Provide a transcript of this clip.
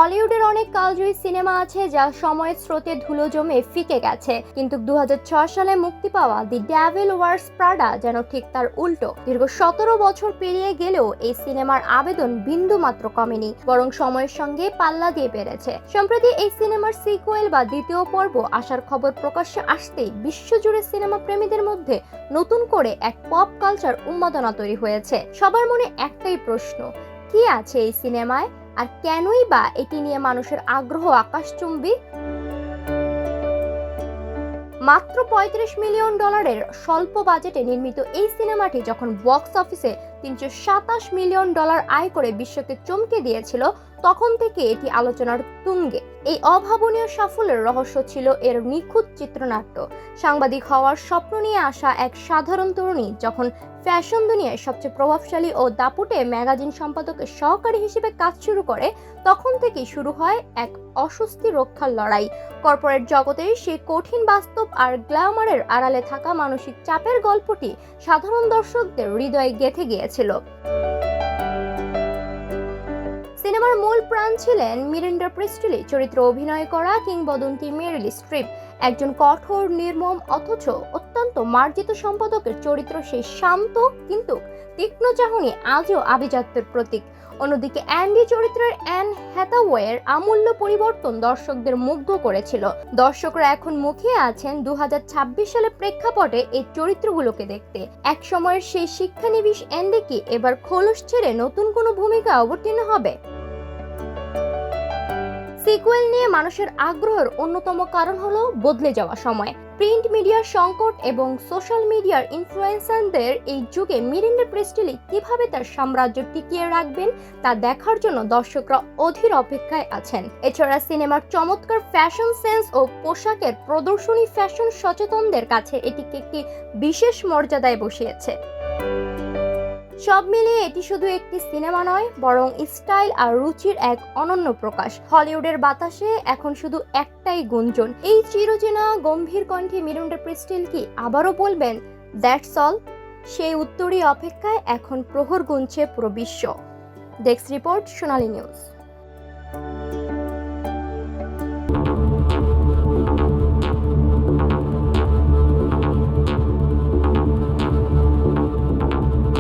হলিউডের অনেক কালজয়ী সিনেমা আছে যা সময়ের স্রোতে ধুলো জমে ফিকে গেছে, কিন্তু 2006 সালে মুক্তি পাওয়া দি ডেভিল ওয়ার্স প্রাডা যেন ঠিক তার উল্টো। দীর্ঘ 17 বছর পেরিয়ে গেলেও এই সিনেমার আবেদন বিন্দু মাত্র কমেনি, বরং সময়ের সঙ্গে পাল্লা দিয়ে বেড়েছে। সম্প্রতি এই সিনেমার সিকুয়েল বা দ্বিতীয় পর্ব আসার খবর প্রকাশ্যে আসতেই বিশ্বজুড়ে সিনেমা প্রেমীদের মধ্যে নতুন করে এক পপ কালচার উন্মাদনা তৈরি হয়েছে। সবার মনে একটাই প্রশ্ন, কি আছে এই সিনেমায়, আর কেনই বা এটি নিয়ে মানুষের আগ্রহ আকাশচুম্বী? মাত্র $35 মিলিয়ন স্বল্প বাজেটে নির্মিত এই সিনেমাটি যখন বক্স অফিসে $327 মিলিয়ন আয় করে বিশ্বকে চমকে দিয়েছিল, তখন থেকে এটি আলোচনার তুঙ্গে। এই অভাবনীয় সাফল্যের রহস্য ছিল এর নিখুঁত চিত্রনাট্য। সাংবাদিক হওয়ার স্বপ্ন নিয়ে আসা এক সাধারণ তরুণী যখন ফ্যাশন দুনিয়ায় সবচেয়ে প্রভাবশালী ও দাপুটে ম্যাগাজিন সম্পাদকের সহকারী হিসেবে কাজ শুরু করে, তখন থেকেই শুরু হয় এক অস্বস্তি রক্ষার লড়াই। কর্পোরেট জগতের সেই কঠিন বাস্তব আর গ্ল্যামারের আড়ালে থাকা মানসিক চাপের গল্পটি সাধারণ দর্শকদের হৃদয়ে গেঁথে গিয়েছিল। সিনেমার মূল প্রাণ ছিলেন মিরান্ডা প্রিস্টলি চরিত্রে অভিনয় করা কিংবদন্তি মেরিল স্ট্রিপ। একজন কঠোর, নির্মম অথচ অত্যন্ত মার্জিত সম্পাদকের চরিত্র সেই শান্ত কিন্তু তীক্ষ্ণ চাহনি আজও আভিজাত্যের প্রতীক। অন্যদিকে অ্যান্ডি চরিত্রের অ্যান হ্যাথাওয়ের আমূল্য পরিবর্তন দর্শকদের মুগ্ধ করেছিল। দর্শকরা এখন মুখিয়ে আছেন 2026 সালে প্রেক্ষাপটে এই চরিত্রগুলোকে দেখতে। এক সময়ের সেই শিক্ষানিবিশ অ্যান্ডি কি এবার খোলস ছেড়ে নতুন কোনো ভূমিকা অবতীর্ণ হবে? সিকুয়েল নিয়ে মানুষের আগ্রহের অন্যতম কারণ হলো বদলে যাওয়া সময়। প্রিন্ট মিডিয়ার সংকট এবং সোশ্যাল মিডিয়ার ইনফ্লুয়েন্সারদের এই যুগে মিরান্ডা প্রিস্টলি কিভাবে তার সাম্রাজ্য টিকিয়ে রাখবেন তা দেখার জন্য দর্শকরা অধীর অপেক্ষায় আছেন। এছাড়া সিনেমার চমৎকার ফ্যাশন সেন্স ও পোশাকের প্রদর্শনী ফ্যাশন সচেতনদের কাছে এটিকে একটি বিশেষ মর্যাদায় বসিয়েছে। সব মিলিয়ে এটি শুধু একটি সিনেমা নয়, বরং স্টাইল আর রুচির এক অনন্য প্রকাশ। হলিউডের বাতাসে এখন শুধু একটাই গুঞ্জন, এই চিরচেনা গম্ভীর কণ্ঠে মিরান্ডা প্রিস্টলি কি আবারও বলবেন দ্যাটস অল? সেই উত্তরই অপেক্ষায় এখন প্রহর গুনছে পুরো বিশ্ব। ডেস্ক রিপোর্ট, সোনালী নিউজ।